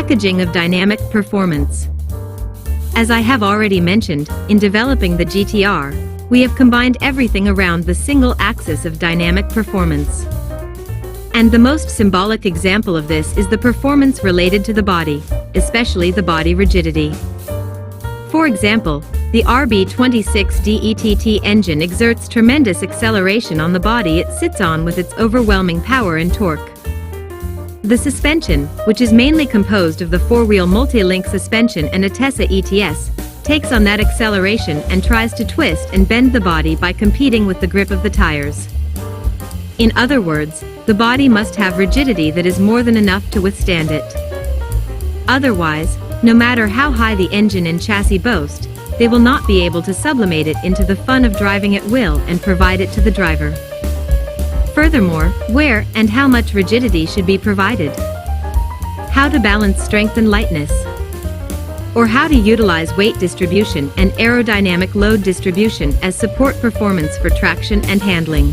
Packaging of dynamic performance. As I have already mentioned, in developing the GTR, we have combined everything around the single axis of dynamic performance. And the most symbolic example of this is the performance related to the body, especially the body rigidity. For example, the RB26DETT engine exerts tremendous acceleration on the body it sits on with its overwhelming power and torque. The suspension, which is mainly composed of the four-wheel multi-link suspension and a Tessa ETS, takes on that acceleration and tries to twist and bend the body by competing with the grip of the tires. In other words, the body must have rigidity that is more than enough to withstand it. Otherwise, no matter how high the engine and chassis boast, they will not be able to sublimate it into the fun of driving at will and provide it to the driver. Furthermore, where and how much rigidity should be provided? How to balance strength and lightness? Or how to utilize weight distribution and aerodynamic load distribution as support performance for traction and handling.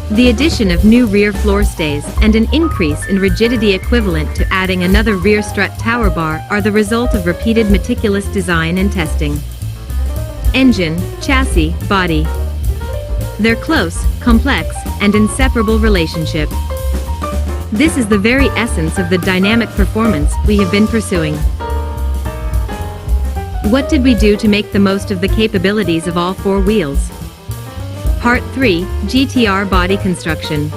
The addition of new rear floor stays and an increase in rigidity equivalent to adding another rear strut tower bar are the result of repeated meticulous design and testing. Engine, chassis, body. Their close, complex, and inseparable relationship. This is the very essence of the dynamic performance we have been pursuing. What did we do to make the most of the capabilities of all four wheels? Part 3, GTR Body Construction.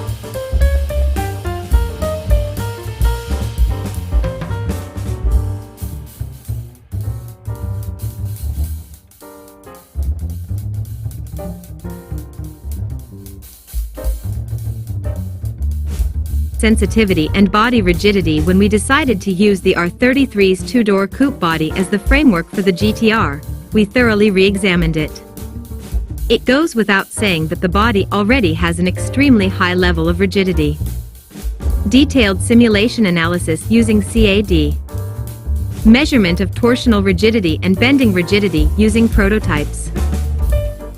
Sensitivity and body rigidity. When we decided to use the R33's two-door coupe body as the framework for the GTR, we thoroughly re-examined it. It goes without saying that the body already has an extremely high level of rigidity. Detailed simulation analysis using CAD. Measurement of torsional rigidity and bending rigidity using prototypes.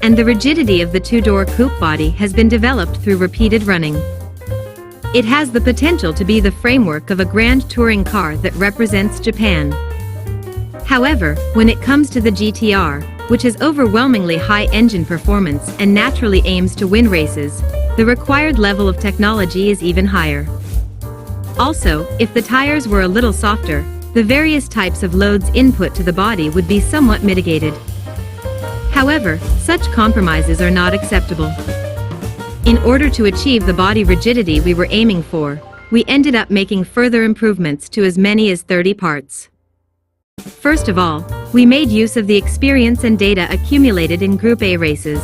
And the rigidity of the two-door coupe body has been developed through repeated running. It has the potential to be the framework of a grand touring car that represents Japan. However, when it comes to the GTR, which has overwhelmingly high engine performance and naturally aims to win races, the required level of technology is even higher. Also, if the tires were a little softer, the various types of loads input to the body would be somewhat mitigated. However, such compromises are not acceptable. In order to achieve the body rigidity we were aiming for, we ended up making further improvements to as many as 30 parts. First of all, we made use of the experience and data accumulated in Group A races.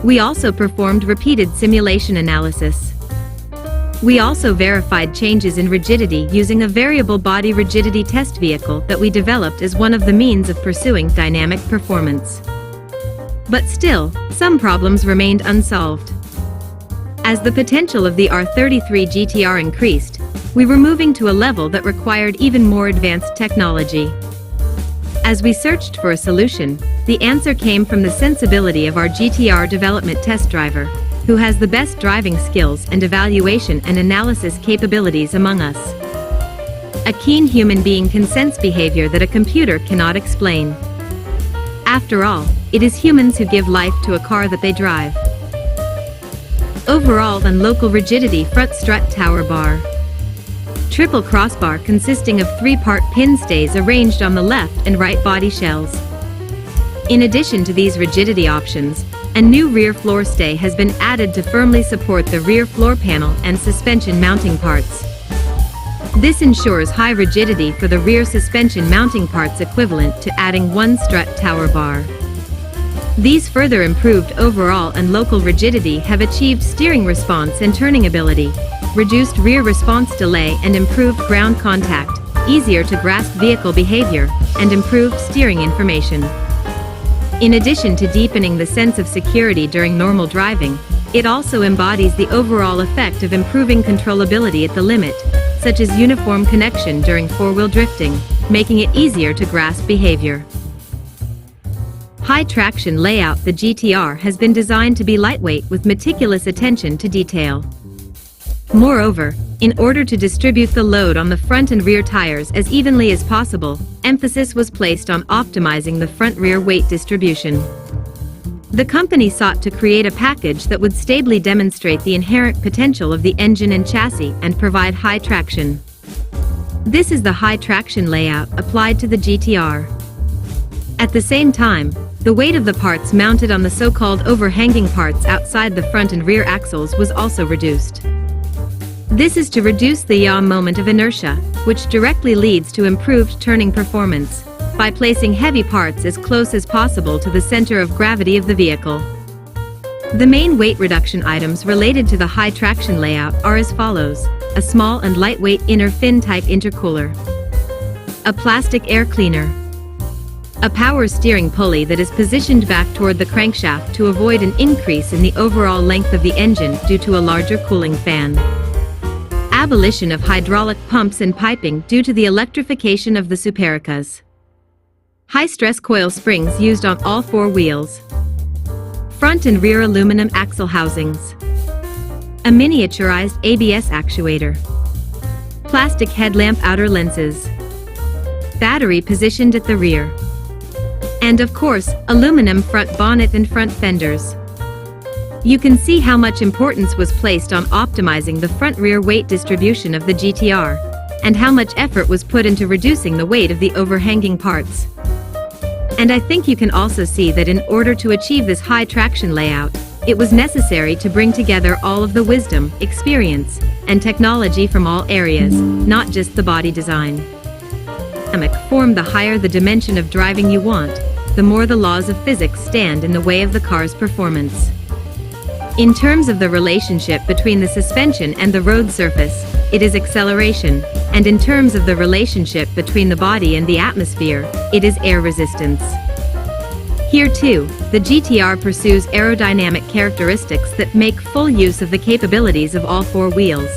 We also performed repeated simulation analysis. We also verified changes in rigidity using a variable body rigidity test vehicle that we developed as one of the means of pursuing dynamic performance. But still, some problems remained unsolved. As the potential of the R33 GTR increased, we were moving to a level that required even more advanced technology. As we searched for a solution, the answer came from the sensibility of our GTR development test driver, who has the best driving skills and evaluation and analysis capabilities among us. A keen human being can sense behavior that a computer cannot explain. After all, it is humans who give life to a car that they drive. Overall and local rigidity. Front strut tower bar. Triple crossbar consisting of 3-part pin stays arranged on the left and right body shells. In addition to these rigidity options, a new rear floor stay has been added to firmly support the rear floor panel and suspension mounting parts. This ensures high rigidity for the rear suspension mounting parts, equivalent to adding 1 strut tower bar. These further improved overall and local rigidity have achieved steering response and turning ability, reduced rear response delay and improved ground contact, easier to grasp vehicle behavior, and improved steering information. In addition to deepening the sense of security during normal driving, it also embodies the overall effect of improving controllability at the limit, such as uniform connection during four-wheel drifting, making it easier to grasp behavior. High traction layout. The GTR has been designed to be lightweight with meticulous attention to detail. Moreover, in order to distribute the load on the front and rear tires as evenly as possible, emphasis was placed on optimizing the front-rear weight distribution. The company sought to create a package that would stably demonstrate the inherent potential of the engine and chassis and provide high traction. This is the high traction layout applied to the GTR. At the same time, the weight of the parts mounted on the so-called overhanging parts outside the front and rear axles was also reduced. This is to reduce the yaw moment of inertia, which directly leads to improved turning performance, by placing heavy parts as close as possible to the center of gravity of the vehicle. The main weight reduction items related to the high traction layout are as follows: a small and lightweight inner fin type intercooler, a plastic air cleaner, a power steering pulley that is positioned back toward the crankshaft to avoid an increase in the overall length of the engine due to a larger cooling fan, abolition of hydraulic pumps and piping due to the electrification of the supercars, high-stress coil springs used on all four wheels, front and rear aluminum axle housings, a miniaturized ABS actuator, plastic headlamp outer lenses, battery positioned at the rear, and of course, aluminum front bonnet and front fenders. You can see how much importance was placed on optimizing the front-rear weight distribution of the GTR, and how much effort was put into reducing the weight of the overhanging parts. And I think you can also see that in order to achieve this high traction layout, it was necessary to bring together all of the wisdom, experience, and technology from all areas, not just the body design. The higher the dimension of driving you want, the more the laws of physics stand in the way of the car's performance. In terms of the relationship between the suspension and the road surface, it is acceleration, and in terms of the relationship between the body and the atmosphere, it is air resistance. Here too, the GTR pursues aerodynamic characteristics that make full use of the capabilities of all four wheels.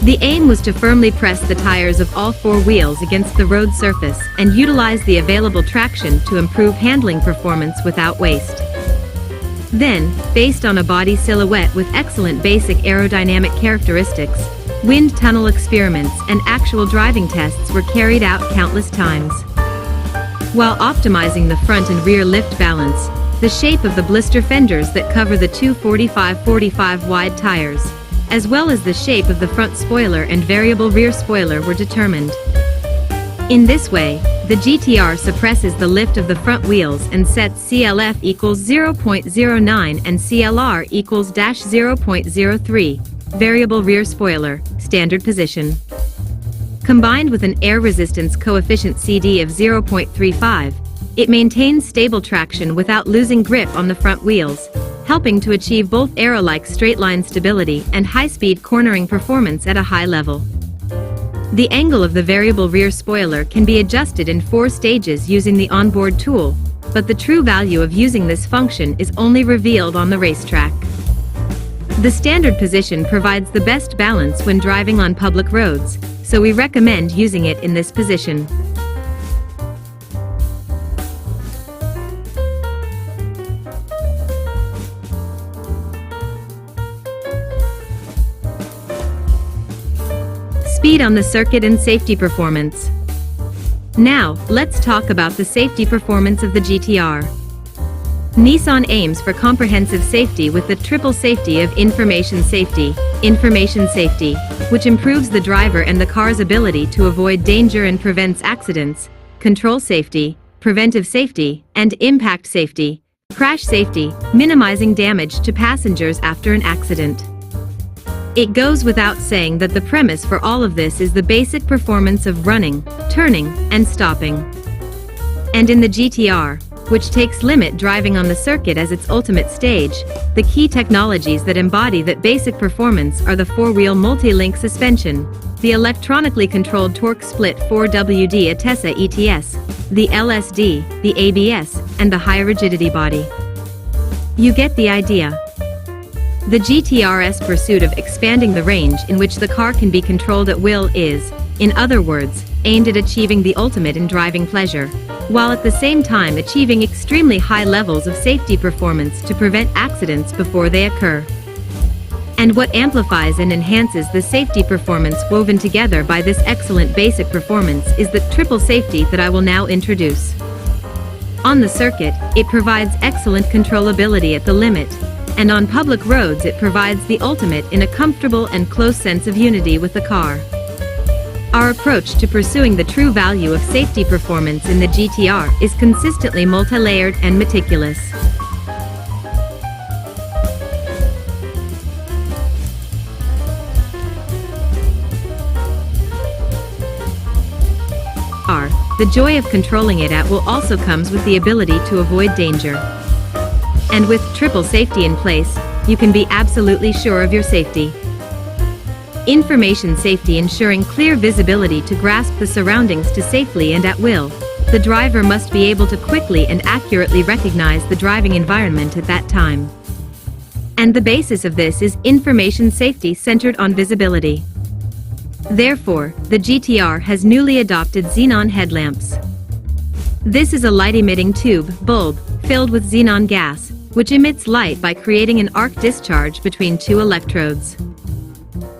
The aim was to firmly press the tires of all four wheels against the road surface and utilize the available traction to improve handling performance without waste. Then, based on a body silhouette with excellent basic aerodynamic characteristics, wind tunnel experiments and actual driving tests were carried out countless times. While optimizing the front and rear lift balance, the shape of the blister fenders that cover the two 45/45 wide tires, as well as the shape of the front spoiler and variable rear spoiler were determined. In this way, the GTR suppresses the lift of the front wheels and sets CLF equals 0.09 and CLR equals -0.03, variable rear spoiler, standard position. Combined with an air resistance coefficient CD of 0.35, it maintains stable traction without losing grip on the front wheels, helping to achieve both aero-like straight-line stability and high-speed cornering performance at a high level. The angle of the variable rear spoiler can be adjusted in 4 stages using the onboard tool, but the true value of using this function is only revealed on the racetrack. The standard position provides the best balance when driving on public roads, so we recommend using it in this position. Speed on the circuit and safety performance. Now, let's talk about the safety performance of the GTR. Nissan aims for comprehensive safety with the triple safety of information safety, which improves the driver and the car's ability to avoid danger and prevents accidents, control safety, preventive safety, and impact safety, crash safety, minimizing damage to passengers after an accident. It goes without saying that the premise for all of this is the basic performance of running, turning, and stopping. And in the GTR, which takes limit driving on the circuit as its ultimate stage, the key technologies that embody that basic performance are the 4-wheel multi-link suspension, the electronically controlled torque split 4WD ATESA ETS, the LSD, the ABS, and the high rigidity body. You get the idea. The GTR's pursuit of expanding the range in which the car can be controlled at will is, in other words, aimed at achieving the ultimate in driving pleasure, while at the same time achieving extremely high levels of safety performance to prevent accidents before they occur. And what amplifies and enhances the safety performance woven together by this excellent basic performance is the triple safety that I will now introduce. On the circuit, it provides excellent controllability at the limit, and on public roads it provides the ultimate in a comfortable and close sense of unity with the car. Our approach to pursuing the true value of safety performance in the GTR is consistently multi-layered and meticulous. The joy of controlling it at will also comes with the ability to avoid danger. And with triple safety in place, you can be absolutely sure of your safety. Information safety, ensuring clear visibility to grasp the surroundings to safely and at will. The driver must be able to quickly and accurately recognize the driving environment at that time. And the basis of this is information safety centered on visibility. Therefore, the GTR has newly adopted xenon headlamps. This is a light-emitting tube, bulb, filled with xenon gas, which emits light by creating an arc discharge between two electrodes.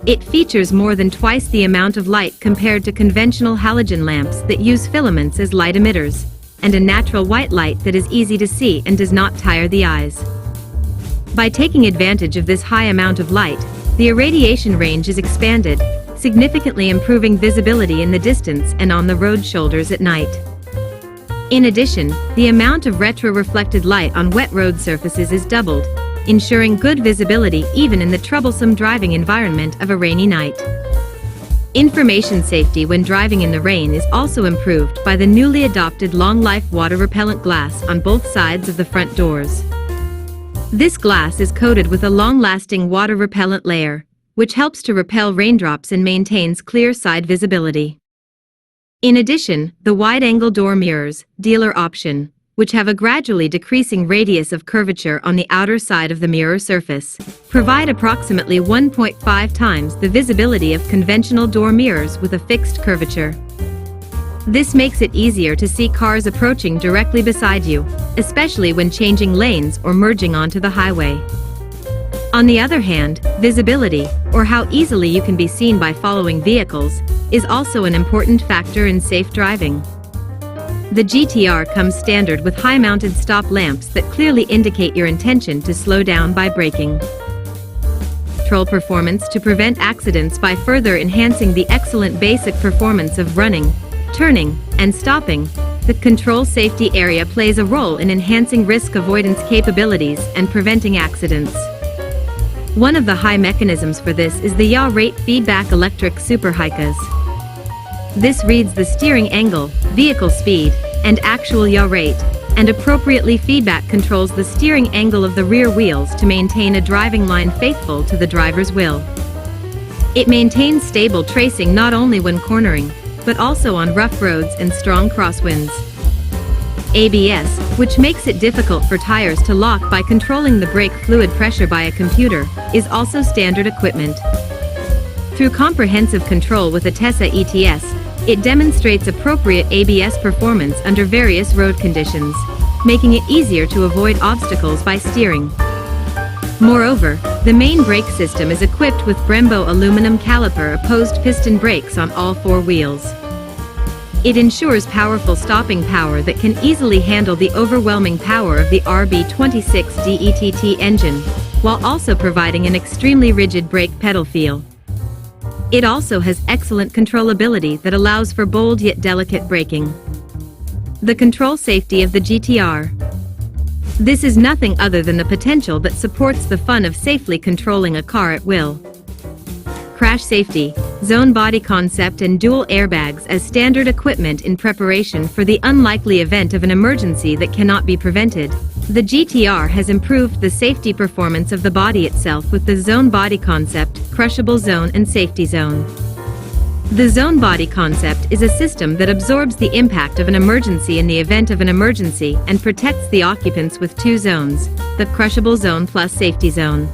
It features more than twice the amount of light compared to conventional halogen lamps that use filaments as light emitters, and a natural white light that is easy to see and does not tire the eyes. By taking advantage of this high amount of light, the irradiation range is expanded, significantly improving visibility in the distance and on the road shoulders at night. In addition, the amount of retro-reflected light on wet road surfaces is doubled, ensuring good visibility even in the troublesome driving environment of a rainy night. Information safety when driving in the rain is also improved by the newly adopted long-life water-repellent glass on both sides of the front doors. This glass is coated with a long-lasting water-repellent layer, which helps to repel raindrops and maintains clear side visibility. In addition, the wide-angle door mirrors, dealer option, which have a gradually decreasing radius of curvature on the outer side of the mirror surface, provide approximately 1.5 times the visibility of conventional door mirrors with a fixed curvature. This makes it easier to see cars approaching directly beside you, especially when changing lanes or merging onto the highway. On the other hand, visibility, or how easily you can be seen by following vehicles, is also an important factor in safe driving. The GTR comes standard with high-mounted stop lamps that clearly indicate your intention to slow down by braking. Control performance to prevent accidents by further enhancing the excellent basic performance of running, turning, and stopping. The control safety area plays a role in enhancing risk avoidance capabilities and preventing accidents. One of the high mechanisms for this is the yaw rate feedback electric superhicas. This reads the steering angle, vehicle speed, and actual yaw rate, and appropriately feedback controls the steering angle of the rear wheels to maintain a driving line faithful to the driver's will. It maintains stable tracing not only when cornering, but also on rough roads and strong crosswinds. ABS, which makes it difficult for tires to lock by controlling the brake fluid pressure by a computer, is also standard equipment. Through comprehensive control with a Tessa ETS, it demonstrates appropriate ABS performance under various road conditions, making it easier to avoid obstacles by steering. Moreover, the main brake system is equipped with Brembo aluminum caliper opposed piston brakes on all four wheels. It ensures powerful stopping power that can easily handle the overwhelming power of the RB26 DETT engine, while also providing an extremely rigid brake pedal feel. It also has excellent controllability that allows for bold yet delicate braking. The control safety of the GTR. This is nothing other than the potential that supports the fun of safely controlling a car at will. Crash safety, zone body concept and dual airbags as standard equipment in preparation for the unlikely event of an emergency that cannot be prevented. The GTR has improved the safety performance of the body itself with the zone body concept, crushable zone and safety zone. The zone body concept is a system that absorbs the impact of an emergency in the event of an emergency and protects the occupants with two zones, the crushable zone plus safety zone.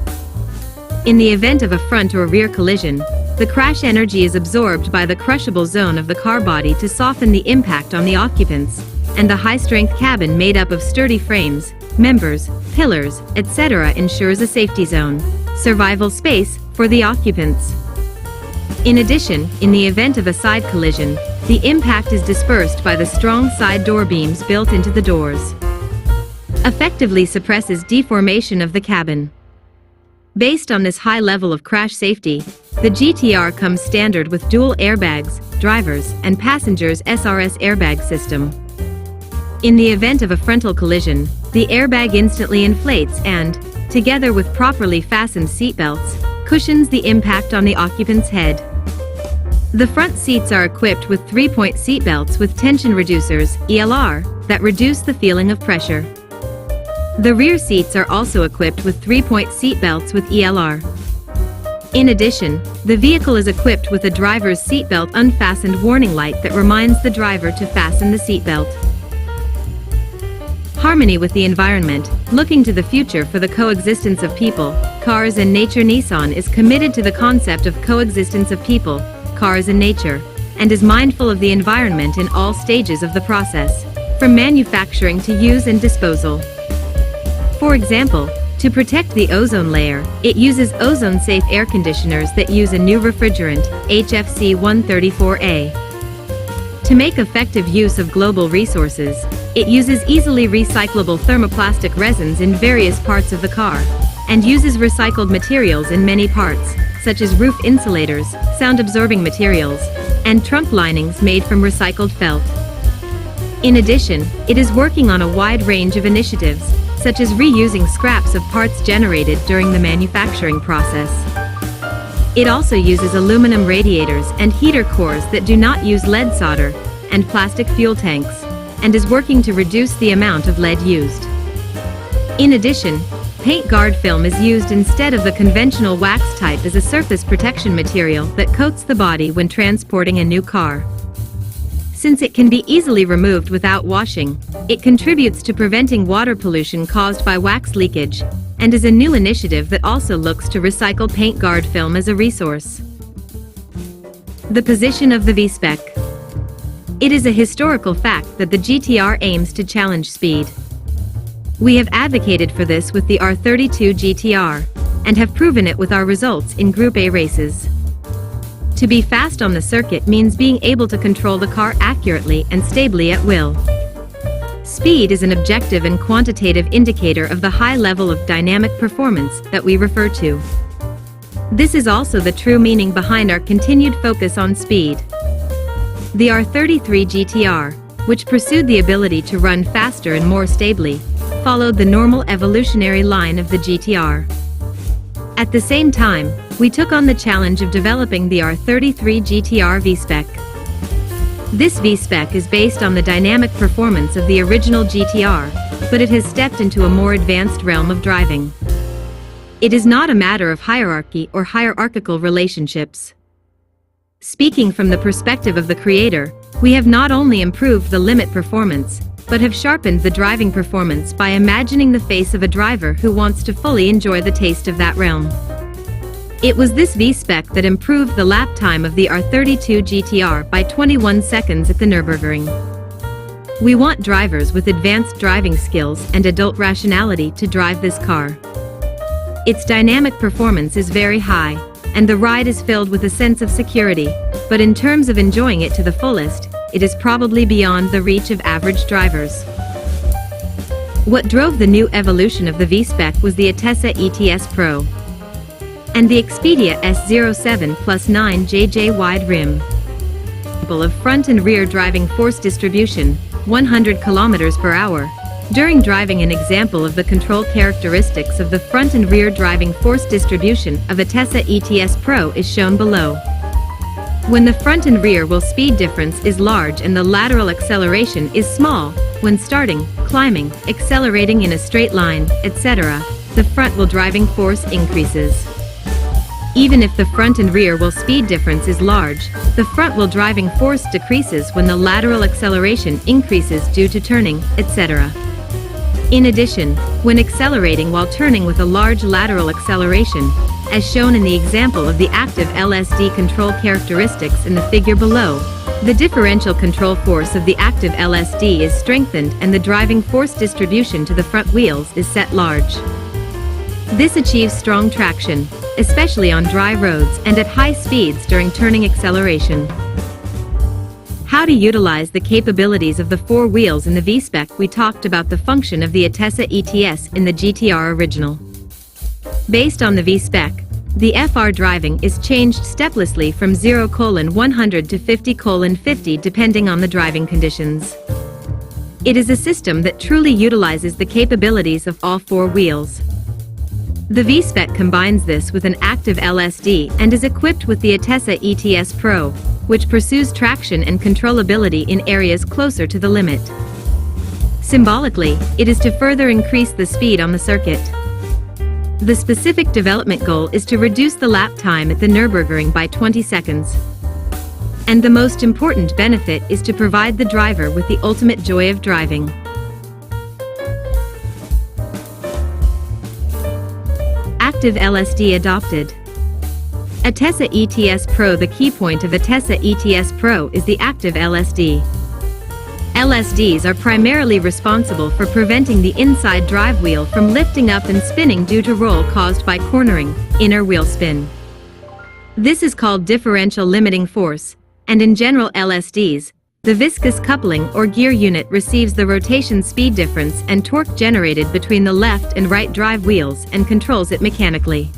In the event of a front or rear collision, the crash energy is absorbed by the crushable zone of the car body to soften the impact on the occupants, and the high-strength cabin made up of sturdy frames, members, pillars, etc. ensures a safety zone. survival space, for the occupants. In addition, in the event of a side collision, the impact is dispersed by the strong side door beams built into the doors. Effectively suppresses deformation of the cabin. Based on this high level of crash safety, the GTR comes standard with dual airbags, drivers, and passengers SRS airbag system. In the event of a frontal collision, the airbag instantly inflates and, together with properly fastened seatbelts, cushions the impact on the occupant's head. The front seats are equipped with 3-point seatbelts with tension reducers, ELR, that reduce the feeling of pressure. The rear seats are also equipped with 3-point seatbelts with ELR. In addition, the vehicle is equipped with a driver's seatbelt unfastened warning light that reminds the driver to fasten the seatbelt. Harmony with the environment, looking to the future for the coexistence of people, cars and nature. Nissan is committed to the concept of coexistence of people, cars and nature, and is mindful of the environment in all stages of the process, from manufacturing to use and disposal. For example, to protect the ozone layer, it uses ozone-safe air conditioners that use a new refrigerant, HFC 134A. To make effective use of global resources, it uses easily recyclable thermoplastic resins in various parts of the car, and uses recycled materials in many parts, such as roof insulators, sound-absorbing materials, and trunk linings made from recycled felt. In addition, it is working on a wide range of initiatives, such as reusing scraps of parts generated during the manufacturing process. It also uses aluminum radiators and heater cores that do not use lead solder, and plastic fuel tanks, and is working to reduce the amount of lead used. In addition, paint guard film is used instead of the conventional wax type as a surface protection material that coats the body when transporting a new car. Since it can be easily removed without washing, it contributes to preventing water pollution caused by wax leakage, and is a new initiative that also looks to recycle paint guard film as a resource. The position of the V-spec. It is a historical fact that the GTR aims to challenge speed. We have advocated for this with the R32 GTR, and have proven it with our results in Group A races. To be fast on the circuit means being able to control the car accurately and stably at will. Speed is an objective and quantitative indicator of the high level of dynamic performance that we refer to. This is also the true meaning behind our continued focus on speed. The R33 GTR, which pursued the ability to run faster and more stably, followed the normal evolutionary line of the GTR. At the same time, we took on the challenge of developing the R33 GTR V-spec. This V-spec is based on the dynamic performance of the original GTR, but it has stepped into a more advanced realm of driving. It is not a matter of hierarchy or hierarchical relationships. Speaking from the perspective of the creator, we have not only improved the limit performance, but have sharpened the driving performance by imagining the face of a driver who wants to fully enjoy the taste of that realm. It was this V-spec that improved the lap time of the R32 GTR by 21 seconds at the Nürburgring. We want drivers with advanced driving skills and adult rationality to drive this car. Its dynamic performance is very high, and the ride is filled with a sense of security, but in terms of enjoying it to the fullest, it is probably beyond the reach of average drivers. What drove the new evolution of the V-spec was the Atessa ETS Pro and the Expedia S07 Plus 9JJ wide rim. Of front and rear driving force distribution, 100 km per hour. During driving, an example of the control characteristics of the front and rear driving force distribution of Atessa ETS Pro is shown below. When the front and rear wheel speed difference is large and the lateral acceleration is small, when starting, climbing, accelerating in a straight line, etc., the front wheel driving force increases. Even if the front and rear wheel speed difference is large, the front wheel driving force decreases when the lateral acceleration increases due to turning, etc. In addition, when accelerating while turning with a large lateral acceleration, as shown in the example of the active LSD control characteristics in the figure below, the differential control force of the active LSD is strengthened and the driving force distribution to the front wheels is set large. This achieves strong traction, especially on dry roads and at high speeds during turning acceleration. How to utilize the capabilities of the four wheels in the V-Spec. We talked about the function of the Atessa ETS in the GTR original. Based on the V-Spec, the FR driving is changed steplessly from 0:100 to 50:50 depending on the driving conditions. It is a system that truly utilizes the capabilities of all four wheels. The V-Spec combines this with an active LSD and is equipped with the Atessa ETS Pro, which pursues traction and controllability in areas closer to the limit. Symbolically, it is to further increase the speed on the circuit. The specific development goal is to reduce the lap time at the Nürburgring by 20 seconds. And the most important benefit is to provide the driver with the ultimate joy of driving. Active LSD adopted. Atessa ETS Pro. The key point of Atessa ETS Pro is the active LSD. LSDs are primarily responsible for preventing the inside drive wheel from lifting up and spinning due to roll caused by cornering, inner wheel spin. This is called differential limiting force, and in general LSDs, the viscous coupling or gear unit receives the rotation speed difference and torque generated between the left and right drive wheels and controls it mechanically.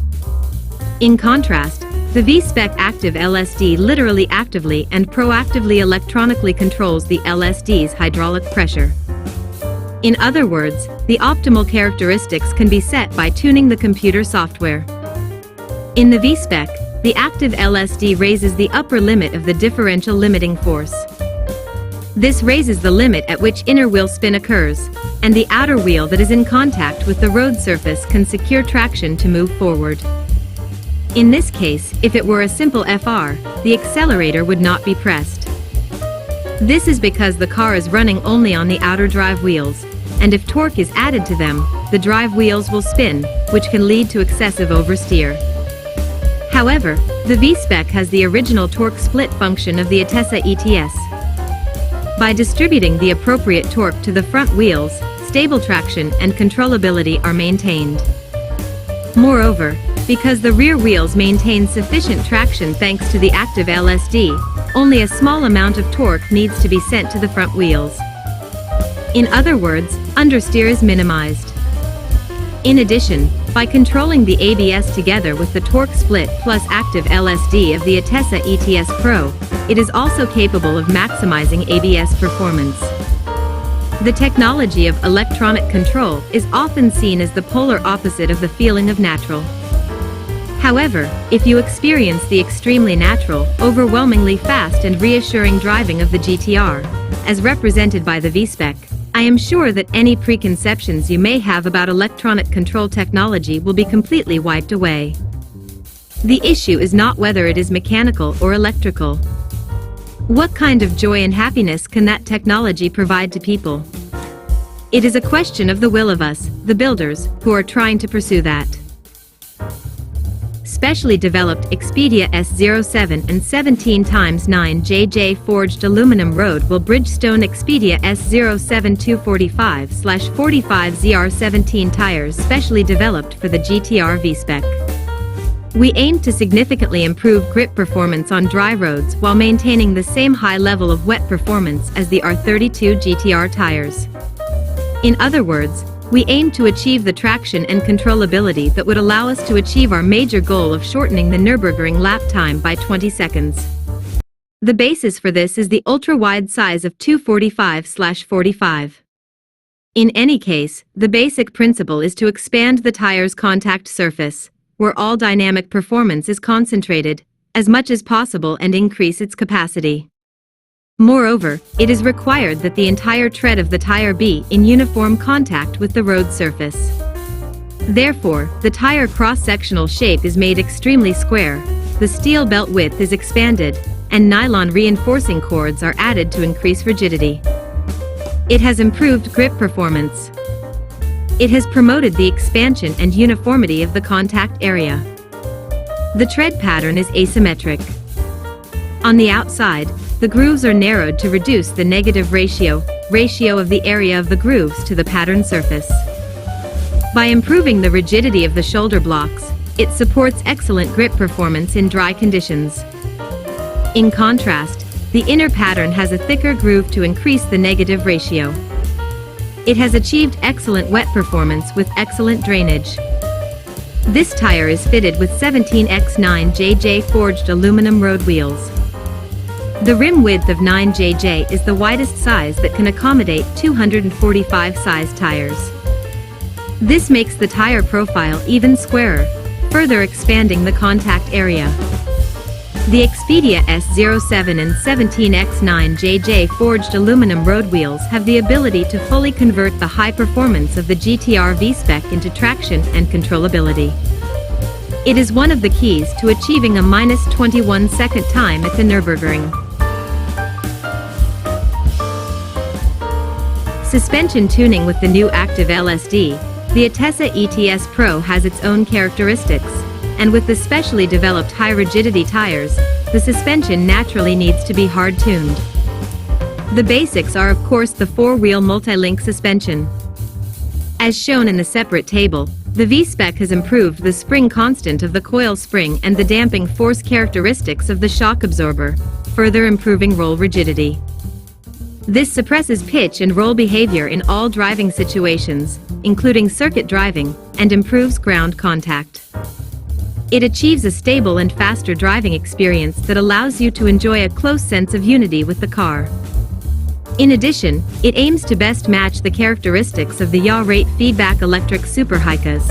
In contrast, the V-Spec active LSD literally actively and proactively electronically controls the LSD's hydraulic pressure. In other words, the optimal characteristics can be set by tuning the computer software. In the V-Spec, the active LSD raises the upper limit of the differential limiting force. This raises the limit at which inner wheel spin occurs, and the outer wheel that is in contact with the road surface can secure traction to move forward. In this case, if it were a simple FR, the accelerator would not be pressed. This is because the car is running only on the outer drive wheels, and if torque is added to them, the drive wheels will spin, which can lead to excessive oversteer. However, the V-Spec has the original torque split function of the Atessa ETS. By distributing the appropriate torque to the front wheels, stable traction and controllability are maintained. Moreover, because the rear wheels maintain sufficient traction thanks to the active LSD, only a small amount of torque needs to be sent to the front wheels. In other words, understeer is minimized. In addition, by controlling the ABS together with the torque split plus active LSD of the Atessa ETS Pro, it is also capable of maximizing ABS performance. The technology of electronic control is often seen as the polar opposite of the feeling of natural. However, if you experience the extremely natural, overwhelmingly fast and reassuring driving of the GTR, as represented by the V-Spec, I am sure that any preconceptions you may have about electronic control technology will be completely wiped away. The issue is not whether it is mechanical or electrical. What kind of joy and happiness can that technology provide to people? It is a question of the will of us, the builders, who are trying to pursue that. Specially developed Expedia S07 and 17x9 JJ forged aluminum road will Bridgestone Expedia S07 245/45 ZR17 tires specially developed for the GTR V-Spec. We aim to significantly improve grip performance on dry roads while maintaining the same high level of wet performance as the R32 GTR tires. In other words, we aim to achieve the traction and controllability that would allow us to achieve our major goal of shortening the Nürburgring lap time by 20 seconds. The basis for this is the ultra-wide size of 245/45. In any case, the basic principle is to expand the tire's contact surface, where all dynamic performance is concentrated, as much as possible and increase its capacity. Moreover, it is required that the entire tread of the tire be in uniform contact with the road surface. Therefore, the tire cross-sectional shape is made extremely square, the steel belt width is expanded, and nylon reinforcing cords are added to increase rigidity. It has improved grip performance. It has promoted the expansion and uniformity of the contact area. The tread pattern is asymmetric. On the outside, the grooves are narrowed to reduce the negative ratio of the area of the grooves to the pattern surface. By improving the rigidity of the shoulder blocks, it supports excellent grip performance in dry conditions. In contrast, the inner pattern has a thicker groove to increase the negative ratio. It has achieved excellent wet performance with excellent drainage. This tire is fitted with 17x9JJ forged aluminum road wheels. The rim width of 9JJ is the widest size that can accommodate 245 size tires. This makes the tire profile even squarer, further expanding the contact area. The Expedia S07 and 17x9JJ forged aluminum road wheels have the ability to fully convert the high performance of the GTR V-Spec into traction and controllability. It is one of the keys to achieving a -21 second time at the Nürburgring. Suspension tuning. With the new Active LSD, the Atessa ETS Pro has its own characteristics, and with the specially developed high-rigidity tires, the suspension naturally needs to be hard-tuned. The basics are of course the four-wheel multi-link suspension. As shown in the separate table, the V-Spec has improved the spring constant of the coil spring and the damping force characteristics of the shock absorber, further improving roll rigidity. This suppresses pitch and roll behavior in all driving situations, including circuit driving, and improves ground contact. It achieves a stable and faster driving experience that allows you to enjoy a close sense of unity with the car. In addition, it aims to best match the characteristics of the yaw rate feedback electric superhikas.